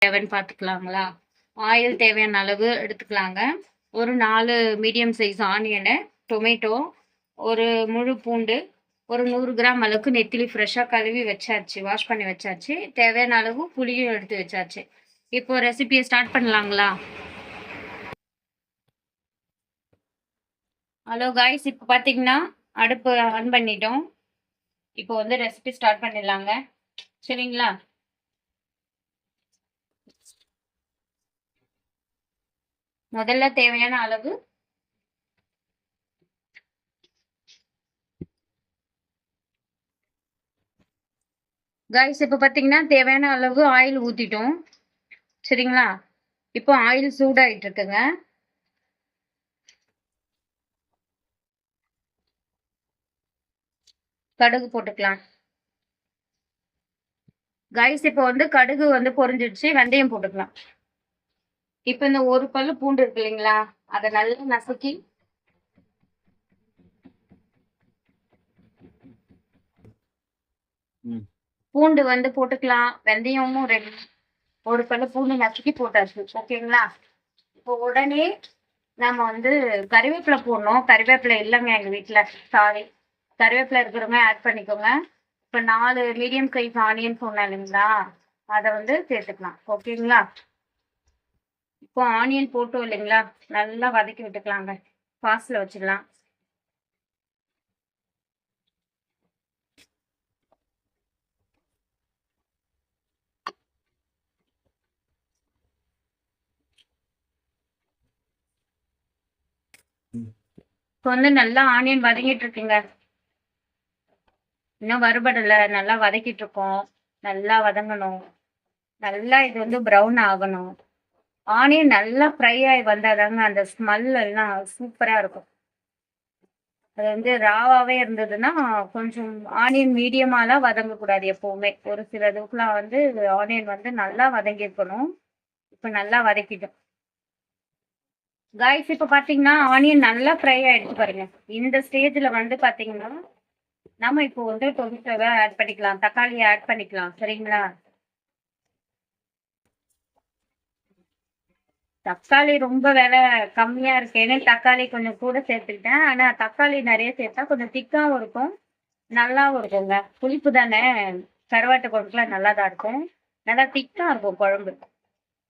தேவைன்னு பார்த்துக்கலாங்களா? ஆயில் தேவையான அளவு எடுத்துக்கலாங்க. ஒரு 4 மீடியம் சைஸ் ஆனியனு, டொமேட்டோ, ஒரு முழு பூண்டு, ஒரு 100 கிராம் அளவுக்கு நெத்திலி ஃப்ரெஷ்ஷா கழுவி வச்சாச்சு. வாஷ் பண்ணி வச்சாச்சு. தேவையான அளவு புளியும் எடுத்து வச்சாச்சு. இப்போ ரெசிபிய ஸ்டார்ட் பண்ணலாங்களா? ஹலோ காய்ஸ், இப்போ பார்த்தீங்கன்னா அடுப்பு ஆன் பண்ணிட்டோம். இப்போ வந்து ரெசிபி ஸ்டார்ட் பண்ணிடலாங்க. சரிங்களா? முதல்ல தேவையான அளவு காய்ஸ், இப்போ பார்த்தீங்கன்னா தேவையான அளவு ஆயில் ஊற்றிட்டோம். சரிங்களா? இப்போ ஆயில் சூடாயிட்டு இருக்குங்க. கடுகு போட்டுக்கலாம். காய்ஸ், இப்போ வந்து கடுகு வந்து பொரிஞ்சிடுச்சு. வெந்தயம் போட்டுக்கலாம். இப்போ இந்த ஒரு பல்லு பூண்டு இருக்கு இல்லைங்களா, அதை நல்லா நசுக்கி பூண்டு வந்து போட்டுக்கலாம். வெந்தயமும் ரெண்டு, ஒரு பல்லு பூண்டு நசுக்கி போட்டாச்சு. ஓகேங்களா? இப்போ உடனே நம்ம வந்து கறிவேப்பிலை போடணும். கறிவேப்பிலை இல்லைங்க எங்க வீட்டுல, சாரி. கறிவேப்பிலை இருக்கிறவங்க ஆட் பண்ணிக்கோங்க. இப்போ 4 மீடியம் சைஸ் ஆனியன் சொன்னேன் இல்லைங்களா, அதை வந்து சேர்த்துக்கலாம். ஓகேங்களா? இப்போ ஆனியன் போட்டோம் இல்லைங்களா, நல்லா வதக்கி விட்டுக்கலாங்க. ஃபாஸ்ட்ல வச்சிடலாம். இப்போ வந்து நல்லா ஆனியன் வதங்கிட்டு இருக்குங்க. இன்னும் வறுபடலை, நல்லா வதக்கிட்டு இருக்கோம். நல்லா வதங்கணும். நல்லா இது வந்து ப்ரௌன் ஆகணும். ஆனியன் நல்லா ஃப்ரை ஆகி வந்தாதாங்க அந்த ஸ்மெல் எல்லாம் சூப்பரா இருக்கும். அது வந்து ராவாவே இருந்ததுன்னா கொஞ்சம் ஆனியன் மீடியமாலாம் வதங்கக்கூடாது எப்பவுமே. ஒரு சில இதுக்கெல்லாம் வந்து ஆனியன் வந்து நல்லா வதங்கியிருக்கணும். இப்போ நல்லா வதக்கிட்டோம். காய்ஸ், இப்போ பார்த்தீங்கன்னா ஆனியன் நல்லா ஃப்ரை ஆயிடுச்சு பாருங்க. இந்த ஸ்டேஜில் வந்து பார்த்தீங்கன்னா நம்ம இப்போ வந்து டொமேட்டோவை ஆட் பண்ணிக்கலாம், தக்காளியை ஆட் பண்ணிக்கலாம். சரிங்களா? தக்காளி ரொம்ப விலை கம்மியா இருக்கேன்னு தக்காளி கொஞ்சம் கூட சேர்த்துக்கிட்டேன். ஆனா தக்காளி நிறைய சேர்த்தா கொஞ்சம் திக்காவும் இருக்கும், நல்லாவும் இருக்குங்க. புளிப்பு தானே, கருவாட்டு குழம்புக்குலாம் நல்லா தான் இருக்கும். நல்லா திக்கா இருக்கும் குழம்பு.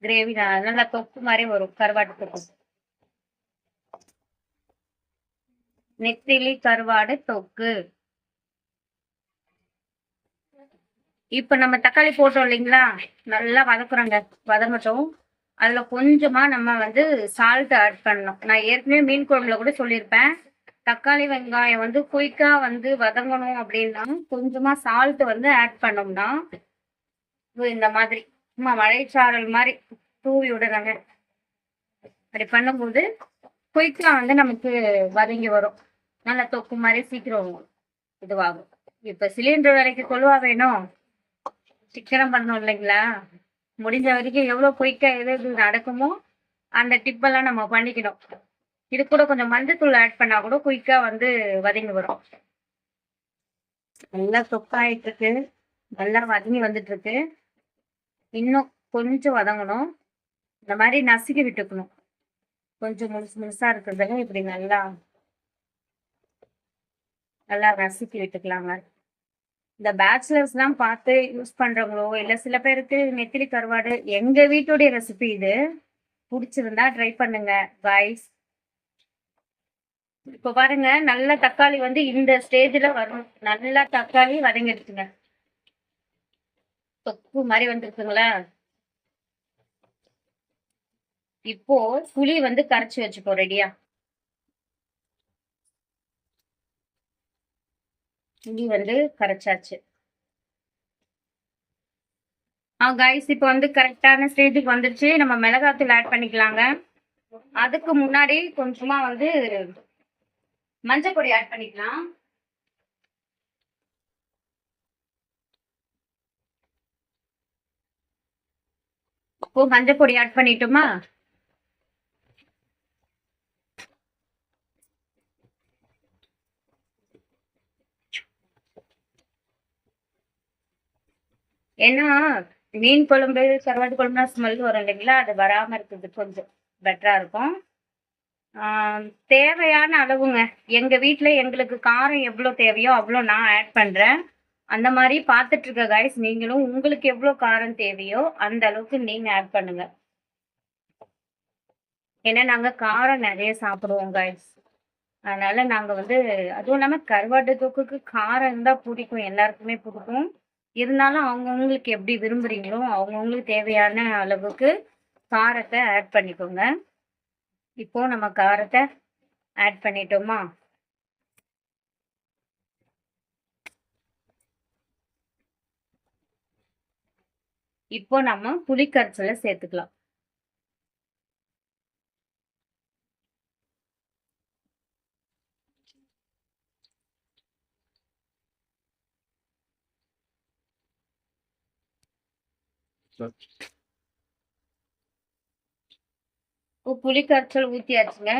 கிரேவி நல்லா தொக்கு மாதிரி வரும் கருவாட்டு தொக்கு. நெத்திலி கருவாடு தொக்கு. இப்ப நம்ம தக்காளி போட்டோம் இல்லைங்களா, நல்லா வதக்குறோங்க. வதங்கட்டும். அதுல கொஞ்சமா நம்ம வந்து சால்ட் ஆட் பண்ணணும். நான் ஏற்கனவே மீன் குழம்புல கூட சொல்லியிருப்பேன், தக்காளி வெங்காயம் வந்து குயிக்கா வந்து வதங்கணும் அப்படின்னா கொஞ்சமா சால்ட் வந்து ஆட் பண்ணோம்னா இந்த மாதிரி சும்மா மழைச்சாரல் மாதிரி தூவி விடுறாங்க. அப்படி பண்ணும்போது குயிக்கா வந்து நமக்கு வதங்கி வரும். நல்லா தொக்கு மாதிரி சீக்கிரம் இதுவாகும். இப்ப சிலிண்டர் விலைக்கு கொள்வா வேணும், சிக்கனம் பண்ணணும் இல்லைங்களா? முடிஞ்ச வரைக்கும் எவ்வளவு குயிக்கா எது எது நடக்குமோ அந்த டிப்பெல்லாம் நம்ம பண்ணிக்கணும். இது கூட கொஞ்சம் மஞ்சத்தூள் ஆட் பண்ணா கூட குயிக்கா வந்து வதங்கி வரும். நல்லா தொக்காயிட்டு இருக்கு, நல்லா வதங்கி வந்துட்டு இருக்கு. இன்னும் கொஞ்சம் வதங்கணும். இந்த மாதிரி நசுக்கி விட்டுக்கணும். கொஞ்சம் முழுசு முழுசா இருக்கிறதுல இப்படி நல்லா நல்லா நசுக்கி விட்டுக்கலாங்க. இந்த பேச்சுலர்ஸ் தான் பார்த்து யூஸ் பண்றவங்களோ, இல்ல சில பேருக்கு நெத்திலி கருவாடு, எங்க வீட்டுடைய ரெசிபி இது. பிடிச்சிருந்தா ட்ரை பண்ணுங்க காய்ஸ். இப்ப பாருங்க, நல்ல தக்காளி வந்து இந்த ஸ்டேஜ்ல வரும். நல்லா தக்காளி வதங்கிடுச்சுங்க, தொக்கு மாதிரி வந்துருக்குங்களா. இப்போ புளி வந்து கரைச்சி வச்சுப்போம் ரெடியா. புளி வந்து கரைச்சாச்சு. காய்ஸ், இப்போ வந்து கரெக்டான ஸ்டேஜுக்கு வந்துருச்சு. நம்ம மிளகாத்தூள் ஆட் பண்ணிக்கலாங்க. அதுக்கு முன்னாடி கொஞ்சமா வந்து மஞ்சள் பொடி ஆட் பண்ணிக்கலாம். இப்போ மஞ்சள் பொடி ஆட் பண்ணிட்டோமா? ஏன்னா மீன் குழம்பு, கருவாட்டு குழம்புனா ஸ்மெல் வரும் இல்லைங்களா? அது வராம இருக்கிறதுக்கு கொஞ்சம் பெட்டரா இருக்கும். ஆ தேவையான அளவுங்க. எங்க வீட்ல எங்களுக்கு காரம் எவ்வளோ தேவையோ, அவ்வளோ நான் ஆட் பண்றேன். அந்த மாரி பார்த்துட்டு இருக்க காய்ஸ் நீங்களும் உங்களுக்கு எவ்வளோ காரம் தேவையோ, அந்த அளவுக்கு நீங்க ஆட் பண்ணுங்க. ஏன்னா நாங்க காரம் நெறைய சாப்பிடுவோம் காய்ஸ். அதனால நாங்க வந்து அதுவும் இல்லாம கருவாட்டு தொக்குக்கு காரம் இருந்தா புடிக்கும். எல்லாருக்குமே புடிக்கும். இருந்தாலும் அவங்கவங்களுக்கு எப்படி விரும்புறீங்களோ, அவங்கவங்களுக்கு தேவையான அளவுக்கு காரத்த ஆட் பண்ணிக்கோங்க. இப்போ நம்ம காரத்த ஆட் பண்ணிட்டோமா? இப்போ நம்ம புளி கரைசல சேர்த்துக்கலாம். இப்போ புளி கரைசல் ஊத்தியாச்சுங்க.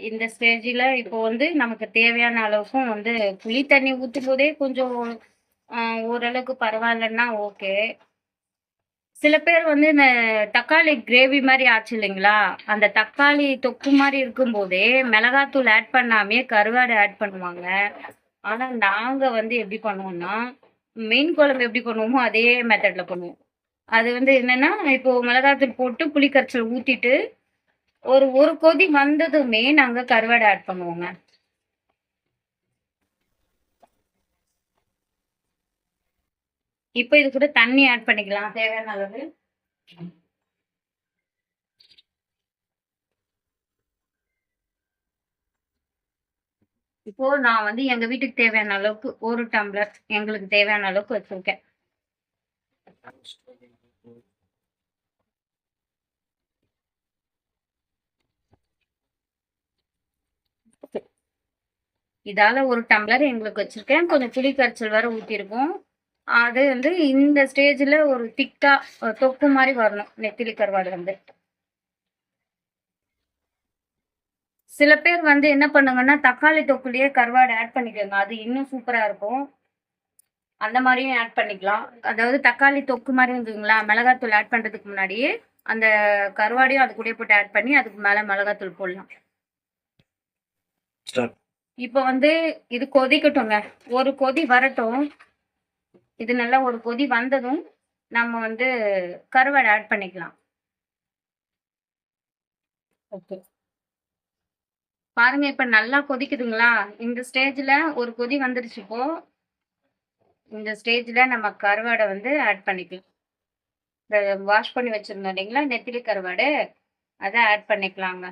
இந்த ஸ்டேஜ்ல இப்போ வந்து நமக்கு தேவையான அளவுக்கும் வந்து புளி தண்ணி ஊத்தும்போதே கொஞ்சம் ஓரளவுக்கு பரவாயில்லன்னா ஓகே. சில பேர் வந்து இந்த தக்காளி கிரேவி மாரி ஆச்சு இல்லைங்களா? அந்த தக்காளி தொக்கு மாரி இருக்கும்போதே மிளகாத்தூள் ஆட் பண்ணாமயே கருவாடு ஆட் பண்ணுவாங்க. ஆனா நாங்க வந்து எப்படி பண்ணுவோம்னா, மீன் குழம்பு எப்படி பண்ணுவோமோ அதே மெத்தட்ல பண்ணுவோம். அது வந்து என்னன்னா, இப்போ மிளகாத்தூள் போட்டு புளி கரைசல் ஊத்திட்டு, ஒரு கொதி வந்ததுமே நாங்க கருவாடு ஆட் பண்ணுவோங்க. இப்போ இது கூட தண்ணி ஆட் பண்ணிக்கலாம் தேவையான அளவு. இப்போ நான் வந்து எங்க வீட்டுக்கு தேவையான அளவுக்கு 1 டம்ளர் எங்களுக்கு தேவையான அளவுக்கு வச்சிருக்கேன். இதால 1 டம்ளர் எங்களுக்கு வச்சிருக்கேன். கொஞ்சம் புளி கரைசல் வேற ஊத்திருக்கோம். அது வந்து இந்த ஸ்டேஜ்ல ஒரு திக்கா தொக்கு மாரி வரணும். நெத்திலி கருவாடு வந்து. சில பேர் வந்து என்ன பண்ணுங்கன்னா, தக்காளி தொக்குலயே கருவாடு ஆட் பண்ணிக்கங்க. அது இன்னும் சூப்பரா இருக்கும். அந்த மாரியும் ஆட் பண்ணிக்கலாம். அதாவது தக்காளி தொக்கு மாரி இருந்ததுங்களா, மிளகாத்தூள் ஆட் பண்றதுக்கு முன்னாடியே, அந்த கருவாடையும் அது கூடயே போட்டு ஆட் பண்ணி, அதுக்கு மேல மிளகாத்தூள் போடலாம். இப்ப வந்து இது கொதிக்கட்டுங்க. ஒரு கொதி வரட்டும். இது நல்லா ஒரு கொதி வந்ததும், நம்ம வந்து கருவாட ஆட் பண்ணிக்கலாம். ஓகே. பாருங்க இப்ப நல்லா கொதிக்குதுங்களா? இந்த ஸ்டேஜ்ல ஒரு கொதி வந்துருச்சு இப்போ. இந்த ஸ்டேஜ்ல நம்ம கருவாட வந்து ஆட் பண்ணிக்கலாம். வாஷ் பண்ணி வச்சிருந்தோம் இல்லைங்களா? நெத்திலி கருவாடு. அத ஆட் பண்ணிக்கலாங்க.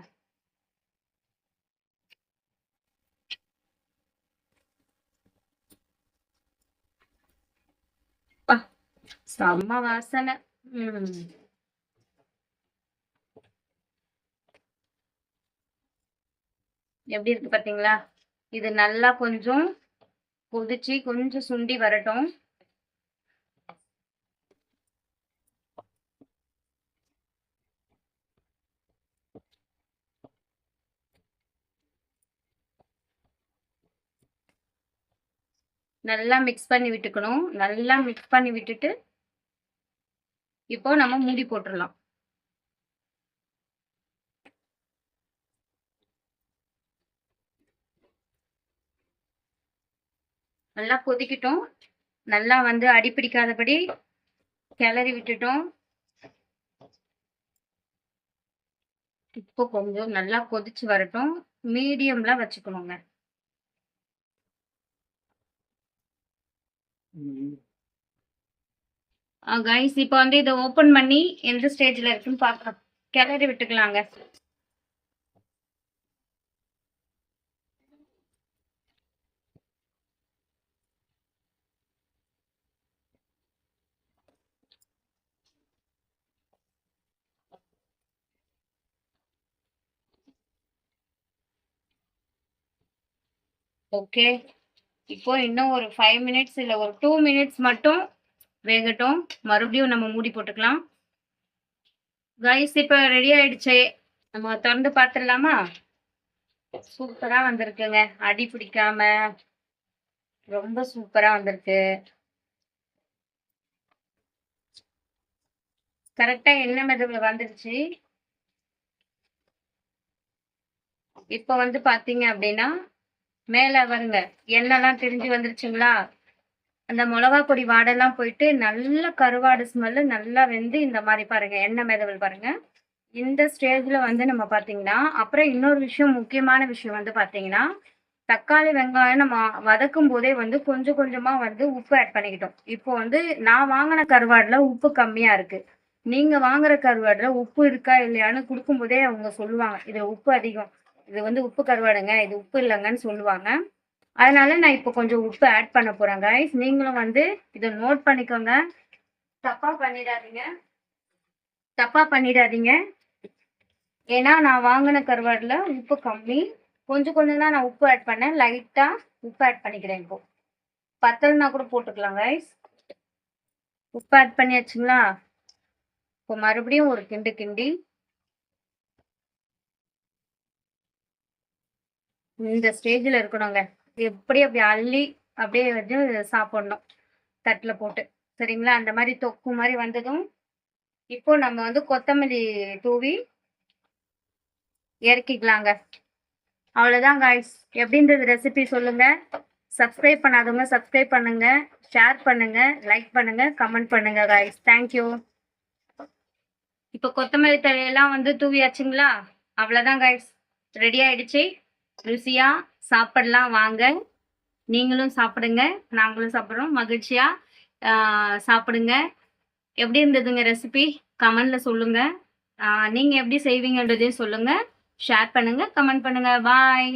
அப்பா! செம்ம வாசனை. ம். எப்படி இருக்கு பார்த்தீங்களா? இது நல்லா கொஞ்சம் கொதிச்சு, கொஞ்சம் சுண்டி வரட்டும். நல்லா மிக்ஸ் பண்ணி விட்டுக்கணும். நல்லா மிக்ஸ் பண்ணி விட்டுட்டு, இப்போ நம்ம மூடி போட்டுறலாம். நல்லா கொதிக்கட்டும். நல்லா வந்து அடி பிடிக்காதபடி கிளறி விட்டுட்டோம். இப்போ கொஞ்சம் நல்லா கொதிச்சு வரட்டும். மீடியம்ல வச்சுக்கணுங்க. கைஸ் இப்போ வந்து இத ஓப்பன் பண்ணி எந்த ஸ்டேஜ்ல இருக்குன்னு பார்க்கலாம். கிளறி விட்டுக்கலாங்க. ஓகே. இப்போ இன்னும் ஒரு 5 மினிட்ஸ் இல்ல ஒரு 2 மினிட்ஸ் மட்டும் வேகட்டும். மறுபடியும் நம்ம மூடி போட்டுக்கலாம். கைஸ் இப்ப ரெடி ஆயிடுச்சு. நம்ம தொறந்து பார்த்துடலாமா? சூப்பரா வந்திருக்குங்க. அடி பிடிக்காம ரொம்ப சூப்பரா வந்திருக்கு. கரெக்டா எண்ணெய் மெதுவுல வந்துருச்சு. இப்ப வந்து பாத்தீங்க அப்படின்னா மேல பாருங்க எண்ணெய்லாம் திரிஞ்சு வந்துருச்சுங்களா? அந்த மிளகா பொடி வாடெல்லாம் போயிட்டு நல்ல கருவாடு ஸ்மெல்லு நல்லா வெந்து இந்த மாதிரி பாருங்க எண்ணெய் மெதவல் பாருங்க. இந்த ஸ்டேஜ்ல வந்து நம்ம பாத்தீங்கன்னா அப்புறம் இன்னொரு விஷயம் முக்கியமான விஷயம் வந்து பாத்தீங்கன்னா தக்காளி வெங்காயம் நம்ம வதக்கும் போதே வந்து கொஞ்சம் கொஞ்சமா வந்து உப்பு ஆட் பண்ணிக்கிட்டோம். இப்போ வந்து நான் வாங்கின கருவாடுல உப்பு கம்மியா இருக்கு. நீங்க வாங்குற கருவாடுல உப்பு இருக்கா இல்லையான்னு கொடுக்கும்போதே அவங்க சொல்லுவாங்க இது உப்பு அதிகம், இது வந்து உப்பு கருவாடுங்க, இது உப்பு இல்லைங்கன்னு சொல்லுவாங்க. அதனால நான் இப்போ கொஞ்சம் உப்பு ஆட் பண்ண போறேன் கைஸ். நீங்களும் வந்து இதை நோட் பண்ணிக்கோங்க. தப்பா பண்ணிடாதீங்க தப்பா பண்ணிடாதீங்க. ஏன்னா நான் வாங்கின கருவாடுல உப்பு கம்மி. கொஞ்சம் கொஞ்சம் தான் நான் உப்பு ஆட் பண்ணேன். லைட்டா உப்பு ஆட் பண்ணிக்கிறேன். இப்போ பத்தலைன்னா கூட போட்டுக்கலாம் கைஸ். உப்பு ஆட் பண்ணியாச்சுங்களா? இப்போ மறுபடியும் ஒரு கிண்டு கிண்டி இந்த ஸ்டேஜில் இருக்கணுங்க. எப்படி அப்படி அள்ளி அப்படியே வந்து சாப்பிடணும் தட்டில் போட்டு. சரிங்களா? அந்த மாதிரி தொக்கு மாதிரி வந்ததும் இப்போ நம்ம வந்து கொத்தமல்லி தூவி இறக்கிக்கலாங்க. அவ்வளோதான் காய்ஸ். எப்படின்றது ரெசிபி சொல்லுங்க. சப்ஸ்கிரைப் பண்ணாதவங்க சப்ஸ்கிரைப் பண்ணுங்க, ஷேர் பண்ணுங்க, லைக் பண்ணுங்க, கமெண்ட் பண்ணுங்க காய்ஸ். தேங்க்யூ. இப்போ கொத்தமல்லி தழையெல்லாம் வந்து தூவியாச்சுங்களா? அவ்வளோதான் காய்ஸ், ரெடி ஆயிடுச்சு. ருசியா சாப்பிடலாம் வாங்க. நீங்களும் சாப்பிடுங்க, நாங்களும் சாப்பிட்றோம். மகிழ்ச்சியா சாப்பிடுங்க. எப்படி இருந்ததுங்க ரெசிபி? கமெண்ட்ல சொல்லுங்க. நீங்க எப்படி செய்வீங்கன்றதையும் சொல்லுங்க. ஷேர் பண்ணுங்க, கமெண்ட் பண்ணுங்க. பாய்.